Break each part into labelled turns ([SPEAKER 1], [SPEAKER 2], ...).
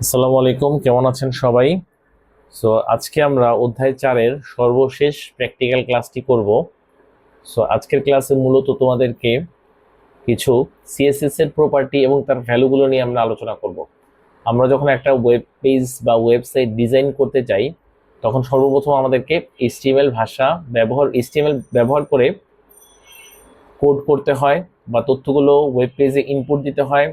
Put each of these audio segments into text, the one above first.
[SPEAKER 1] আসসালামু আলাইকুম, কেমন আছেন সবাই? আজকে আমরা অধ্যায় 4-এর সর্বশেষ প্র্যাকটিক্যাল ক্লাসটি করব। আজকের ক্লাসে মূলত তোমাদেরকে কিছু সিএসএস এর প্রপার্টি এবং তার ভ্যালুগুলো নিয়ে আমরা আলোচনা করব। আমরা যখন একটা ওয়েব পেজ বা ওয়েবসাইট ডিজাইন করতে চাই, তখন সর্বপ্রথম আমাদেরকে এইচটিএমএল ব্যবহার করে কোড করতে হয় বা তথ্যগুলো ওয়েব পেজে ইনপুট দিতে হয়।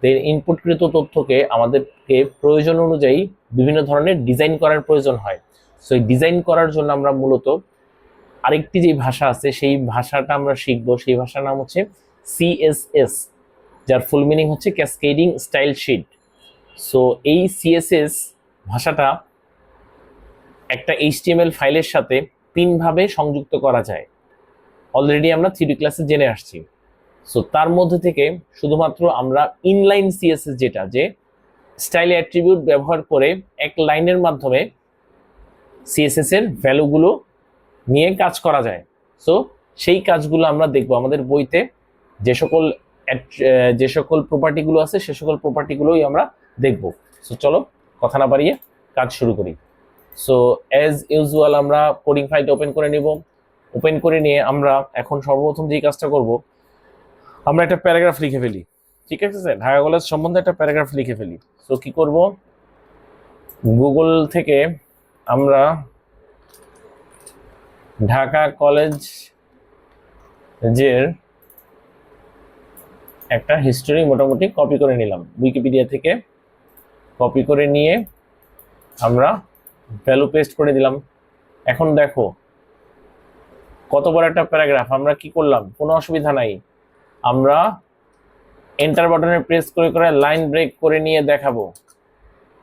[SPEAKER 1] এই ইনপুটকৃত তথ্যকে আমাদেরকে প্রয়োজন অনুযায়ী বিভিন্ন ধরনের ডিজাইন করার প্রয়োজন হয়। এই ডিজাইন করার জন্য আমরা মূলত আরেকটি যে ভাষা আছে সেই ভাষাটা আমরা শিখব। সেই ভাষার নাম হচ্ছে সিএসএস, যার ফুল মিনিং হচ্ছে ক্যাসকেডিং স্টাইল শিট। এই সিএসএস ভাষাটা একটা এইচটিএমএল ফাইলের সাথে তিনভাবে সংযুক্ত করা যায়। অলরেডি আমরা থিওরি ক্লাসে জেনে আসছি। তার মধ্যে থেকে শুধুমাত্র আমরা ইনলাইন সিএসএস, যেটা যে স্টাইল অ্যাট্রিবিউট ব্যবহার করে এক লাইনের মাধ্যমে সিএসএস এর ভ্যালুগুলো নিয়ে কাজ করা যায়। সেই কাজগুলো আমরা দেখব আমাদের বইতে। যে সকল প্রপার্টিগুলো আছে সে সকল প্রপার্টিগুলোই আমরা দেখব। চলো কথা না বাড়িয়ে কাজ শুরু করি। অ্যাজ ইউজুয়াল আমরা কোডিং ফাইল ওপেন করে নিব। ওপেন করে নিয়ে আমরা এখন সর্বপ্রথম যে কাজটা করব, আমরা একটা প্যারাগ্রাফ লিখে ফেলি। ঠিক আছে স্যার, ঢাকা কলেজ সম্বন্ধে একটা প্যারাগ্রাফ লিখে ফেলি। কি করব, গুগল থেকে আমরা ঢাকা কলেজের একটা হিস্টোরি মোটামুটি কপি করে নিলাম, উইকিপিডিয়া থেকে কপি করে নিয়ে আমরা ভ্যালু পেস্ট করে দিলাম। এখন দেখো কত বড় একটা প্যারাগ্রাফ। আমরা কি করলাম, কোনো অসুবিধা নাই, আমরা এন্টার বাটনে প্রেস করে করে লাইন ব্রেক করে নিয়ে দেখাবো,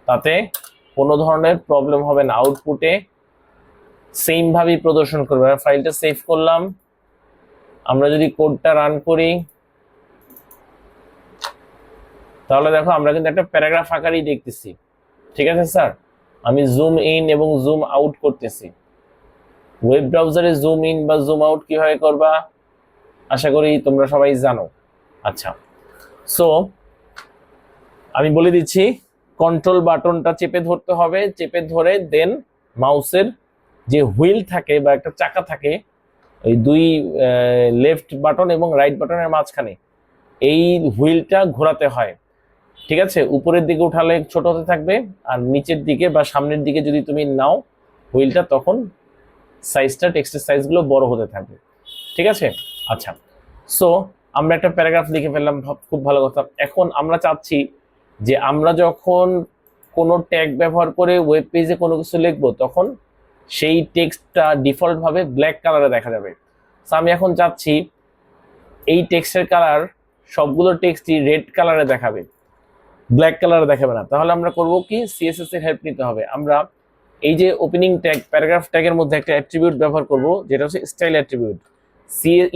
[SPEAKER 1] তাতে কোনো ধরনের প্রবলেম হবে না। আউটপুটে সেম ভাবেই প্রদর্শন করবে। ফাইলটা সেভ করলাম। আমরা যদি কোডটা রান করি, তাহলে দেখো আমরা কিন্তু একটা প্যারাগ্রাফ আকারেই দেখতেছি। ঠিক আছে স্যার, আমি জুম ইন এবং জুম আউট করতেছি। ওয়েব ব্রাউজারে জুম ইন বা জুম আউট কিভাবে করবা আশা করি তোমরা সবাই জানো। আচ্ছা, আমি বলে দিচ্ছি, কন্ট্রোল বাটনটা চেপে ধরতে হবে। চেপে ধরে দেন মাউসের যে হুইল থাকে বা একটা চাকা থাকে, ওই দুই লেফট বাটন এবং রাইট বাটনের মাঝখানে এই হুইলটা ঘোরাতে হয়। ঠিক আছে, উপরের দিকে উঠালে ছোট হতে থাকবে, আর নিচের দিকে বা সামনের দিকে যদি তুমি নাও হুইলটা, তখন টেক্সটের সাইজগুলো বড় হতে থাকবে। ঠিক আছে, আচ্ছা। আমরা একটা প্যারাগ্রাফ লিখে ফেললাম, খুব ভালো কথা। এখন আমরা চাচ্ছি যে আমরা যখন কোনো ট্যাগ ব্যবহার করে ওয়েব পেজে কোনো কিছু লিখবো, তখন সেই টেক্সটটা ডিফল্ট ভাবে ব্ল্যাক কালারে দেখা যাবে। আমি এখন চাচ্ছি এই টেক্সটের কালার, সবগুলো টেক্সটই রেড কালারে দেখাবে, ব্ল্যাক কালারে দেখাবে না। তাহলে আমরা করব কি, সিএসএস এর হেল্প নিতে হবে। আমরা এই যে ওপেনিং ট্যাগ, প্যারাগ্রাফ ট্যাগের মধ্যে একটা অ্যাট্রিবিউট ব্যবহার করব, যেটা হচ্ছে স্টাইল অ্যাট্রিবিউট।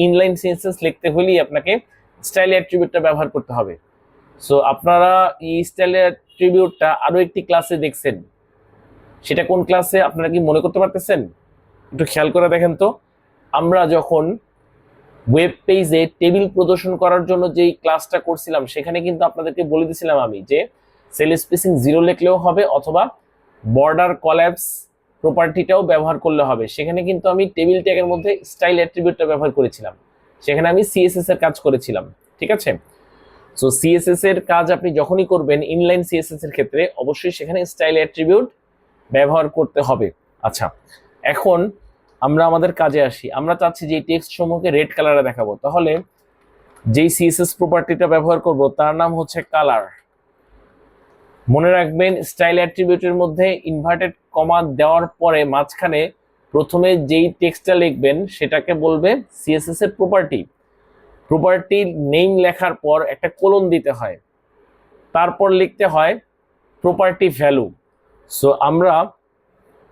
[SPEAKER 1] ইনলাইন সিএসএস লিখতে হলেই আপনাকে স্টাইল অ্যাট্রিবিউটটা ব্যবহার করতে হবে। আপনারা এই স্টাইল অ্যাট্রিবিউটটা আরো একটি ক্লাসে দেখছেন, সেটা কোন ক্লাসে আপনারা কি মনে করতে পারতেছেন? একটু খেয়াল করে দেখেন তো। আমরা যখন ওয়েব পেজে টেবিল প্রদর্শন করার জন্য যেই ক্লাসটা করছিলাম, সেখানে কিন্তু আপনাদেরকে বলে দিয়েছিলাম আমি যে সেল স্পেসিং 0 লিখলেও হবে, অথবা বর্ডার কলাপস প্রপার্টিটাও ব্যবহার করলে হবে। সেখানে কিন্তু আমি টেবিল ট্যাগের মধ্যে স্টাইল অ্যাট্রিবিউটটা ব্যবহার করেছিলাম, সেখানে আমি সিএসএস এর কাজ করেছিলাম। ঠিক আছে, সিএসএস এর কাজ আপনি যখনই করবেন ইনলাইন সিএসএস এর ক্ষেত্রে, অবশ্যই সেখানে স্টাইল অ্যাট্রিবিউট ব্যবহার করতে হবে। আচ্ছা, এখন আমরা আমাদের কাজে আসি। আমরা চাচ্ছি যে টেক্সট সমূহকে রেড কালারে দেখাবো, তাহলে যেই সিএসএস প্রপার্টিটা ব্যবহার করব তার নাম হচ্ছে কালার। মনে রাখবেন, স্টাইল অ্যাট্রিবিউটের মধ্যে ইনভার্টেড কমা দেওয়ার পরে মাঝখানে প্রথমে যেই টেক্সটটা লিখবেন সেটাকে বলবে সিএসএস এর প্রপার্টি। প্রপার্টির নেম লেখার পর একটা কোলন দিতে হয়, তারপর লিখতে হয় প্রপার্টি ভ্যালু। আমরা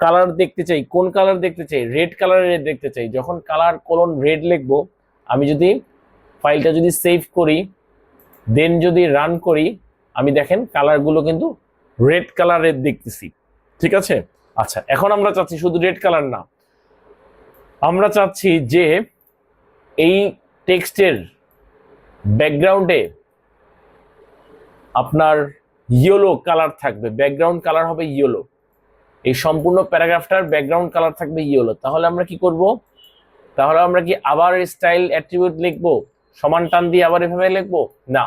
[SPEAKER 1] কালার দেখতে চাই, কোন কালার দেখতে চাই? রেড কালারের দেখতে চাই। যখন কালার কোলন রেড লিখবো, আমি যদি ফাইলটা যদি সেভ করি, দেন যদি রান করি, আমি দেখেন কালারগুলো কিন্তু রেড কালারের দেখতেছি। ঠিক আছে, আচ্ছা। এখন আমরা চাচ্ছি শুধু রেড কালার না, আমরা চাচ্ছি যে এই টেক্সটের ব্যাকগ্রাউন্ডে আপনার ইয়েলো কালার থাকবে, ব্যাকগ্রাউন্ড কালার হবে ইয়েলো। এই সম্পূর্ণ প্যারাগ্রাফটার ব্যাকগ্রাউন্ড কালার থাকবে ইয়েলো। তাহলে আমরা কি করব, তাহলে আমরা কি আবার স্টাইল অ্যাট্রিবিউট লিখবো, সমান টান দিয়ে আবার এভাবে লিখবো? না,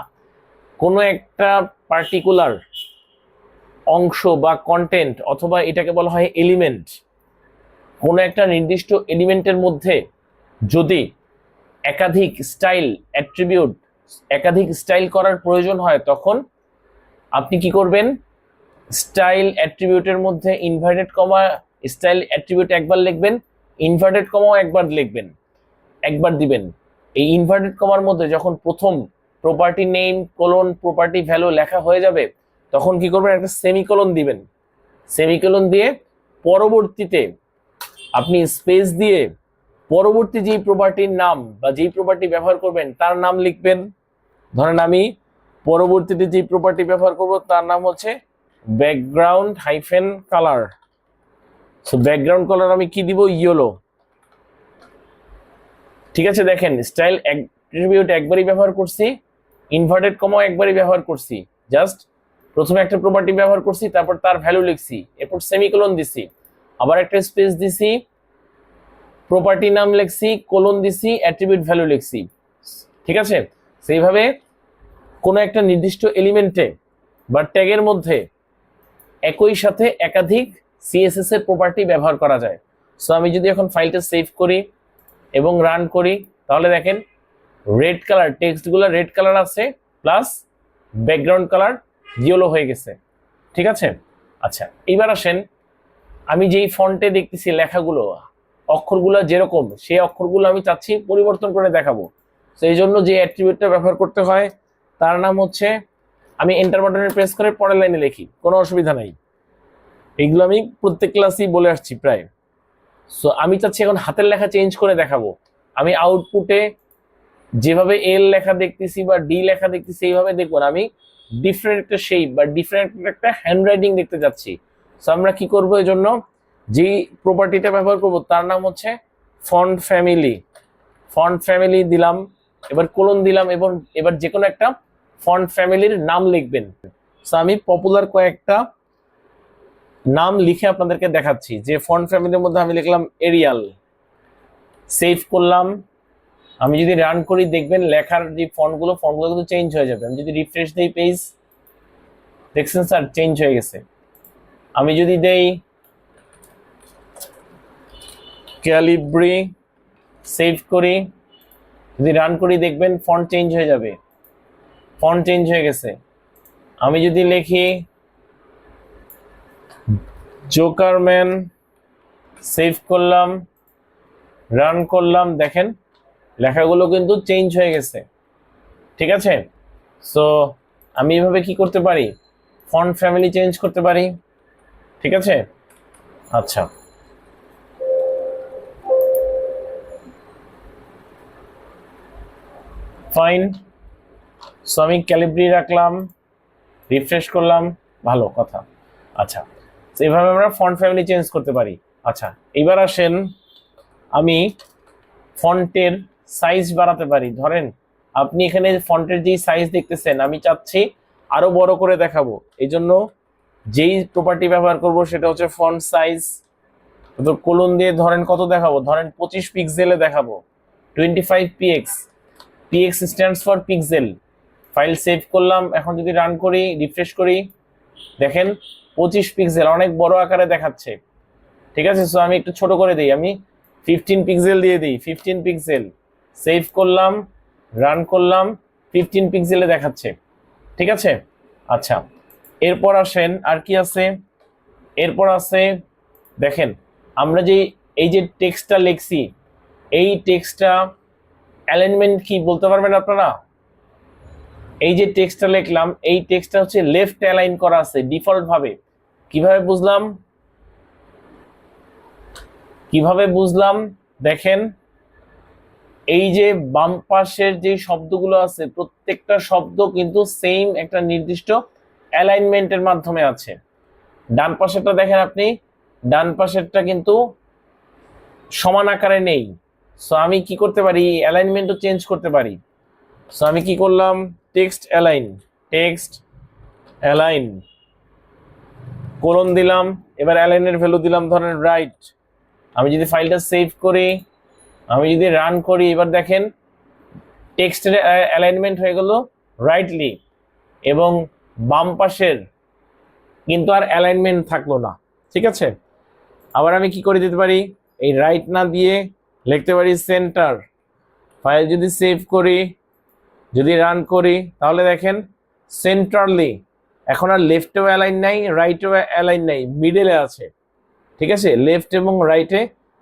[SPEAKER 1] কোনো একটা পার্টিকুলার অংশ বা কন্টেন্ট অথবা এটাকে বলা হয় এলিমেন্ট, কোনো একটা নির্দিষ্ট এলিমেন্টের মধ্যে যদি একাধিক স্টাইল অ্যাট্রিবিউট, একাধিক স্টাইল করার প্রয়োজন হয়, তখন আপনি কি করবেন, স্টাইল অ্যাট্রিবিউটের মধ্যে ইনভার্টেড কমা স্টাইল অ্যাট্রিবিউট একবার লিখবেন, ইনভার্টেড কমাও একবার লিখবেন, একবার দিবেন। এই ইনভার্টেড কমার মধ্যে যখন প্রথম property name colon property value লেখা হয়ে যাবে, তখন কি করবেন, একটা সেমিকোলন দিবেন। সেমিকোলন দিয়ে পরবর্তীতে আপনি স্পেস দিয়ে পরবর্তী যেই প্রপার্টির নাম বা যেই প্রপার্টি ব্যবহার করবেন তার নাম লিখবেন। ধরেন আমি পরবর্তীতে যে প্রপার্টি ব্যবহার করব তার নাম হচ্ছে background hyphen colour. So background colour আমি কি দিব, ইয়েলো। ঠিক আছে, দেখেন স্টাইল অ্যাট্রিবিউট একবারই ব্যবহার করছি, ইনভার্টেড কমাও একবারই ব্যবহার করছি, জাস্ট প্রথমে একটা প্রপার্টি ব্যবহার করছি, তারপর তার ভ্যালু লিখছি, এরপর সেমিকোলন দিছি, আবার একটা স্পেস দিছি, প্রপার্টি নাম লিখছি, কোলন দিছি, অ্যাট্রিবিউট ভ্যালু লিখছি। ঠিক আছে, সেইভাবে কোনো একটা নির্দিষ্ট এলিমেন্টে বা ট্যাগের মধ্যে একই সাথে একাধিক সিএসএস এর প্রপার্টি ব্যবহার করা যায়। সো আমি যদি এখন ফাইলটা সেভ করি এবং রান করি, তাহলে দেখেন রেড কালার, টেক্সটগুলো রেড কালার আছে, প্লাস ব্যাকগ্রাউন্ড কালার ইয়েলো হয়ে গেছে। ঠিক আছে, আচ্ছা এবার আসেন, আমি যেই ফন্টে দেখতেছি লেখাগুলো, অক্ষরগুলো যেরকম, সেই অক্ষরগুলো আমি চাচ্ছি পরিবর্তন করে দেখাবো। সেই জন্য যে অ্যাট্রিবিউটটা ব্যবহার করতে হয় তার নাম হচ্ছে, আমি এন্টার বাটনে প্রেস করে পরের লাইনে লিখি, কোনো অসুবিধা নাই, এগুলো আমি প্রত্যেক ক্লাসেই বলে আসছি প্রায়। সো আমি চাচ্ছি এখন হাতের লেখা চেঞ্জ করে দেখাবো। আমি আউটপুটে যেভাবে এল লেখা দেখতেছি বা ডি লেখা দেখতেছি এইভাবে দেখবো না, আমি ডিফারেন্ট একটা শেপ বা ডিফারেন্ট একটা হ্যান্ডরাইটিং দেখতে যাচ্ছি। সো আমরা কি করবো, এই জন্য যেই প্রপার্টিটা ব্যবহার করব তার নাম হচ্ছে ফন্ট ফ্যামিলি। ফন্ট ফ্যামিলি দিলাম, এবার কোলন দিলাম, এবং এবার যে কোনো একটা ফন্ট ফ্যামিলির নাম লিখবেন। সো আমি পপুলার কয়েকটা নাম লিখে আপনাদেরকে দেখাচ্ছি। যে ফন্ট ফ্যামিলির মধ্যে আমি লিখলাম এরিয়াল, সেভ করলাম। আমি যদি রান করি দেখবেন লেখার যে ফন্টগুলো কিন্তু চেঞ্জ হয়ে যাবে। আমি যদি রিফ্রেশ দিই পেজ, দেখছেন স্যার চেঞ্জ হয়ে গেছে। আমি যদি দেই ক্যালিব্রি, সেভ করি, যদি রান করি দেখবেন ফন্ট চেঞ্জ হয়ে যাবে, ফন্ট চেঞ্জ হয়ে গেছে। আমি যদি লিখি জোকারম্যান, সেভ করলাম, রান করলাম, দেখেন লেখাগুলো কিন্তু চেঞ্জ হয়ে গেছে। ঠিক আছে, সো আমি এভাবে কি করতে পারি, ফন্ট ফ্যামিলি চেঞ্জ করতে পারি। ঠিক আছে, আচ্ছা ফাইন। সো আমি ক্যালিব্রি রাখলাম, রিফ্রেশ করলাম, ভালো কথা। আচ্ছা, এইভাবে আমরা ফন্ট ফ্যামিলি চেঞ্জ করতে পারি। আচ্ছা এবার আসেন, আমি ফন্টের সাইজ বাড়াতে পারি। ধরেন আপনি এখানে ফন্টের যেই সাইজ দেখতেছেন, আমি চাচ্ছি আরো বড় করে দেখাবো, এই জন্য যেই প্রপার্টি ব্যবহার করব সেটা হচ্ছে ফন্ট সাইজ। তো কোলন দিয়ে ধরেন কত দেখাবো, ধরেন 25 পিক্সেলে দেখাবো, 25 px, px stands for pixel. File save করলাম, এখন যদি রান করি, রিফ্রেশ করি, দেখেন 25 পিক্সেল, অনেক বড় আকারে দেখাচ্ছে। ঠিক আছে, সো আমি একটু ছোট করে দিই, আমি 15 পিক্সেল দিয়ে দিই, 15 পিক্সেল, সেভ করলাম, রান করলাম, 15 পিক্সেলে দেখাচ্ছে। ঠিক আছে, আচ্ছা এরপর আসেন আর কি আছে, এরপর আছে দেখেন আমরা যে এই যে টেক্সটটা লিখছি, এই টেক্সটটা অ্যালাইনমেন্ট কি বলতে পারবেন আপনারা? এই যে টেক্সটটা লিখলাম, এই টেক্সটটা হচ্ছে লেফট অ্যালাইন করা আছে ডিফল্ট ভাবে। কিভাবে বুঝলাম, কিভাবে বুঝলাম দেখেন, এই যে বাম পাশের যে শব্দগুলো আছে প্রত্যেকটা শব্দ কিন্তু সেম একটা নির্দিষ্ট অ্যালাইনমেন্টের মাধ্যমে আছে। ডান পাশেরটা দেখেন আপনি, ডান পাশেরটা কিন্তু সমান আকারে নেই। সো আমি কি করতে পারি, অ্যালাইনমেন্টও চেঞ্জ করতে পারি। সো আমি কি করলাম, text align, text align, colon দিলাম, এবার অ্যালাইনের ভ্যালু দিলাম ধরেন রাইট। আমি যদি ফাইলটা সেভ করি, আমি যদি রান করি, এবার দেখেন টেক্সটের অ্যালাইনমেন্ট হয়ে গেল রাইটলি, এবং বাম পাশের কিন্তু আর অ্যালাইনমেন্ট থাকলো না। ঠিক আছে, আবার আমি কি করে দিতে পারি, এই রাইট না দিয়ে লিখতে পারি সেন্টার। ফাইল যদি সেভ করি, যদি রান করি, তাহলে দেখেন সেন্টারলি, এখন আর লেফটেও অ্যালাইন নাই, রাইটেও অ্যালাইন নাই, মিডলে আছে। ঠিক আছে, লেফট এবং রাইটে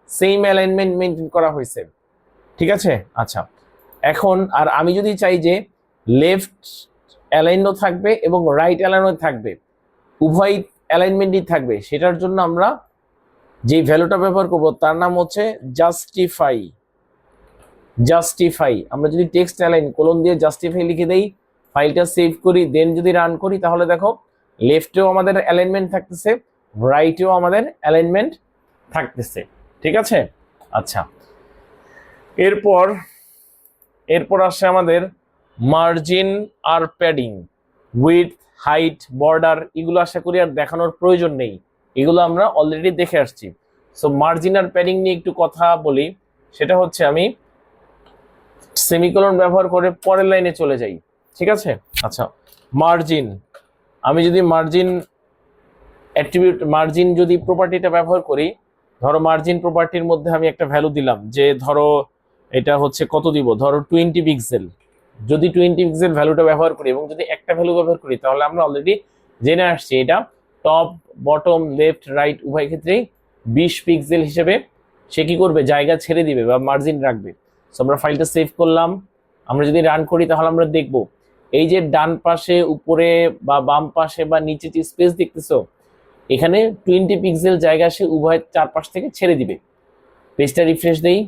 [SPEAKER 1] সেম অ্যালাইনমেন্ট মেনটেন করা হয়েছে। ঠিক আছে, আচ্ছা এখন আর আমি যদি চাই যে লেফট অ্যালাইনও থাকবে এবং রাইট অ্যালাইনও থাকবে, উভয় অ্যালাইনমেন্টই থাকবে, সেটার জন্য আমরা যে ভ্যালুটা ব্যবহার করব তার নাম হচ্ছে জাস্টিফাই। জাস্টিফাই, আমরা যদি টেক্সট অ্যালাইন কোলন দিয়ে জাস্টিফাই লিখে দেই, ফাইলটা সেভ করি, দেন যদি রান করি, তাহলে দেখো লেফটেও আমাদের অ্যালাইনমেন্ট থাকতেছে, রাইটেও আমাদের অ্যালাইনমেন্ট থাকতেছে। ঠিক আছে, আচ্ছা এরপর আসছে আমাদের মার্জিন আর প্যাডিং, উইডথ, হাইট, বর্ডার, এগুলো আশা করি আর দেখানোর প্রয়োজন নেই, এগুলো আমরা অলরেডি দেখে আসছি। সো মার্জিন আর প্যাডিং নিয়ে একটু কথা বলি, সেটা হচ্ছে আমি সেমিকোলন ব্যবহার করে পরের লাইনে চলে যাই। ঠিক আছে, আচ্ছা মার্জিন, আমি যদি মার্জিন অ্যাট্রিবিউট, মার্জিন যদি প্রপার্টিটা ব্যবহার করি, ধরো মার্জিন প্রপার্টির মধ্যে আমি একটা ভ্যালু দিলাম, যে ধরো এটা হচ্ছে কত দিব, ধরো 20 পিক্সেল। যদি 20 পিক্সেল ভ্যালুটা ব্যবহার করি এবং যদি একটা ভ্যালু ব্যবহার করি, তাহলে আমরা অলরেডি জেনে আসছি এটা টপ, বটম, লেফট, রাইট উভয় ক্ষেত্রেই 20 পিক্সেল হিসেবে সে কি করবে, জায়গা ছেড়ে দিবে বা মার্জিন রাখবে। সো আমরা ফাইলটা সেভ করলাম, আমরা যদি রান করি, তাহলে আমরা দেখব এই যে ডান পাশে, উপরে বা বাম পাশে বা নিচে যে স্পেস দেখতেছো, এখানে 20 পিক্সেল জায়গা সে উভয় চারপাশ থেকে ছেড়ে দিবে। পেজটা রিফ্রেশ দেই,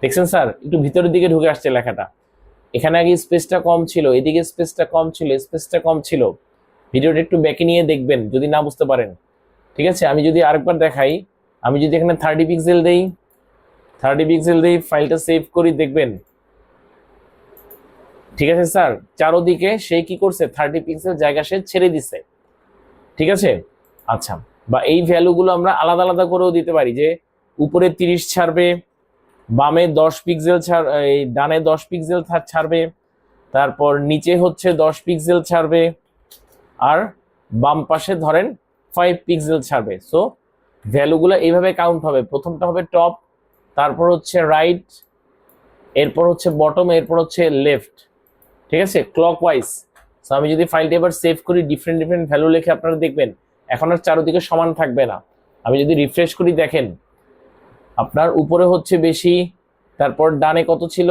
[SPEAKER 1] দেখছেন স্যার একটু ভিতরের দিকে ঢুকে আসছে লেখাটা, এখানে আগে স্পেসটা কম ছিল, এদিকে স্পেসটা কম ছিল, স্পেসটা কম ছিল। ভিডিওটা একটু ব্যাকে নিয়ে দেখবেন যদি না বুঝতে পারেন। ঠিক আছে, আমি যদি আরেকবার দেখাই, আমি যদি এখানে 30 পিক্সেল দেই, 30 পিক্সেল দেই, ফাইলটা সেভ করি, দেখবেন ঠিক আছে স্যার, চারোদিকে সে কি করছে, 30 পিক্সেল জায়গা সে ছেড়ে দিচ্ছে। ঠিক আছে, আচ্ছা, বা এই ভ্যালুগুলো আমরা আলাদা আলাদা করেও দিতে পারি, যে উপরে 30 ছাড়বে, বামে 10 পিক্সেল এই ডানে 10 পিক্সেল ছাড়বে, তারপর নিচে হচ্ছে 10 পিক্সেল ছাড়বে, আর বাম পাশে ধরেন 5 পিক্সেল ছাড়বে। সো ভ্যালুগুলো এইভাবে কাউন্ট হবে, প্রথমটা হবে টপ, তারপর হচ্ছে রাইট, এরপর হচ্ছে বটম, এরপর হচ্ছে লেফট। ঠিক আছে, ক্লকওয়াইজ। সো আমি যদি ফাইলটা এবার সেভ করি, ডিফারেন্ট ভ্যালু লিখে আপনারা দেখবেন এখন আর চারদিকে সমান থাকবে না। আমি যদি রিফ্রেশ করি, দেখেন আপনার উপরে হচ্ছে বেশি, তারপর ডানে কত ছিল,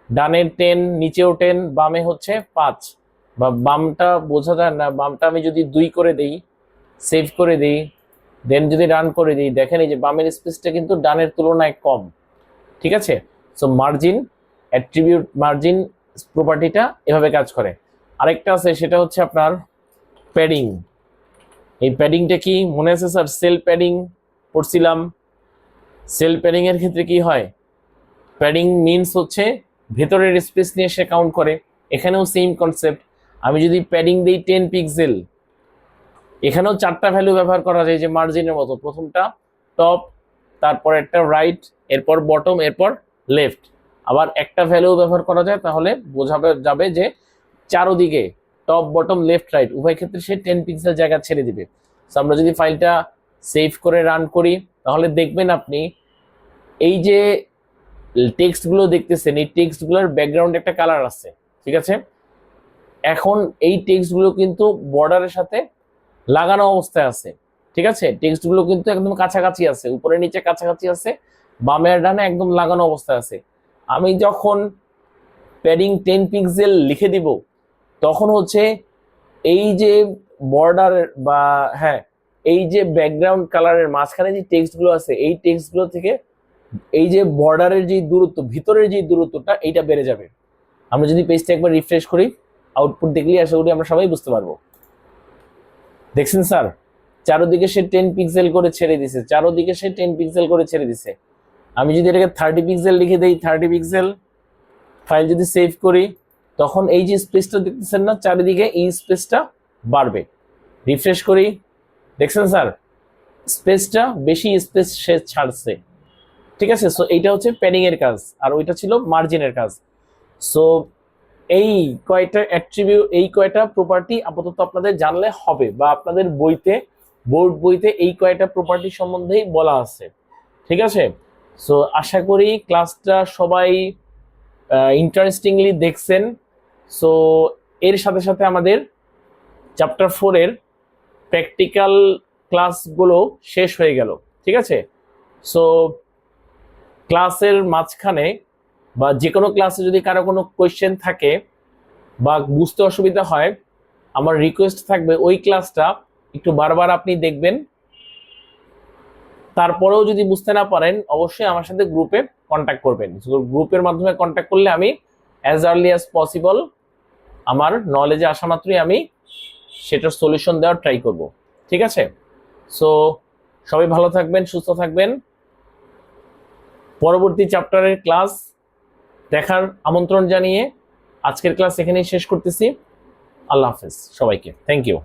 [SPEAKER 1] ডানে 10, নিচেও 10, বামে হচ্ছে 5, বা বামটা বোঝা যায় না, বামটা আমি যদি 2 করে দেই, সেভ করে দিই, দেন যদি রান করে দিই, দেখেন এই যে বামের স্পেসটা কিন্তু ডানের তুলনায় কম। ঠিক আছে, সো মার্জিন অ্যাট্রিবিউট, মার্জিন প্রপার্টিটা এভাবে কাজ করে। আরেকটা আছে, সেটা হচ্ছে আপনার প্যাডিং। এই প্যাডিংটা কি মনে আছে স্যার, সেল প্যাডিং পড়ছিলাম। সেল প্যাডিং এর ক্ষেত্রে কি হয়, প্যাডিং মিনস হচ্ছে ভেতরের স্পেস নিয়ে সে কাউন্ট করে, এখানেও সেম কনসেপ্ট। আমি যদি প্যাডিং দিই 10 পিক্সেল, এখানেও 4টা ভ্যালু ব্যবহার করা যায় যে মার্জিনের মতো, প্রথমটা টপ, তারপর একটা রাইট, এরপর বটম, এরপর লেফট। আবার একটা ভ্যালু ব্যবহার করা যায়, তাহলে বোঝাবে যাবে যে চারোদিকে টপ, বটম, লেফট, রাইট উভয় ক্ষেত্রে সে 10 পিক্সেল জায়গা ছেড়ে দিবে। সো আমরা যদি ফাইলটা সেভ করে রান করি, তাহলে দেখবেন আপনি এই যে টেক্সটগুলো দেখতেছেন, এই টেক্সটগুলোর ব্যাকগ্রাউন্ডে একটা কালার আছে। ঠিক আছে, এখন এই টেক্সটগুলো কিন্তু বর্ডারের সাথে লাগানো অবস্থায় আছে। ঠিক আছে, টেক্সটগুলো কিন্তু একদম কাছাকাছি আছে, উপরে নিচে কাছাকাছি আছে, বামে আর ডানে একদম লাগানো অবস্থায় আছে। আমি যখন প্যাডিং 10 পিক্সেল লিখে দিব, তখন হচ্ছে এই যে বর্ডার বা হ্যাঁ, এই যে ব্যাকগ্রাউন্ড কালারের মাঝখানে যে টেক্সটগুলো আছে, এই টেক্সটগুলো থেকে এই যে বর্ডারের যে দূরত্ব, ভিতরের যে দূরত্বটা, এইটা বেড়ে যাবে। আমরা যদি পেজটা একবার রিফ্রেশ করি, আউটপুট দেখলেই আশা করি আমরা সবাই বুঝতে পারবো। দেখছেন স্যার, চারোদিকে সে 10 পিক্সেল করে ছেড়ে দিছে, চারোদিকে সে 10 পিক্সেল করে ছেড়ে দিছে। আমি যদি এটাকে 30 পিক্সেল লিখে দেই, 30 পিক্সেল, ফাইল যদি সেভ করি, তখন এই যে স্পেসটা দেখতেছেন না চারিদিকে, এই স্পেসটা বাড়বে। রিফ্রেশ করি, দেখছেন স্যার স্পেসটা বেশি স্পেস সে ছাড়ছে, ঠিক আছে। সো এইটা হচ্ছে প্যাডিং এর কাজ, আর ওইটা ছিল মার্জিনের কাজ। সো এই কয়টা অ্যাট্রিবিউট, এই কয়টা প্রপার্টি আপাতত আপনাদের জানলে হবে, বা আপনাদের বইতে, বোর্ড বইতে এই কয়টা প্রপার্টি সম্বন্ধেই বলা আছে, ঠিক আছে। সো আশা করি ক্লাসটা সবাই ইন্টারেস্টিংলি দেখছেন। সো এর সাথে সাথে আমাদের চ্যাপ্টার 4 এর প্র্যাকটিক্যাল ক্লাসগুলো শেষ হয়ে গেল, ঠিক আছে। সো ক্লাসের মাঝখানে বা যে কোনো ক্লাসে যদি কারো কোনো কোয়েশ্চেন থাকে বা বুঝতে অসুবিধা হয়, আমার রিকোয়েস্ট থাকবে ওই ক্লাসটা একটু বারবার আপনি দেখবেন। তারপরেও যদি বুঝতে না পারেন অবশ্যই আমার সাথে গ্রুপে কন্ট্যাক্ট করবেন। গ্রুপের মাধ্যমে কন্ট্যাক্ট করলে আমি অ্যাজ আর্লি অ্যাজ পসিবল আমার নলেজে আসা মাত্রই আমি সেটার সলিউশন দেওয়ার ট্রাই করব, ঠিক আছে। সো সবাই ভালো থাকবেন, সুস্থ থাকবেন। পরবর্তী চ্যাপ্টারের ক্লাস দেখার আমন্ত্রণ জানিয়ে আজকের ক্লাস এখানেই শেষ করতেছি। আল্লাহ হাফেজ সবাইকে, থ্যাংক ইউ।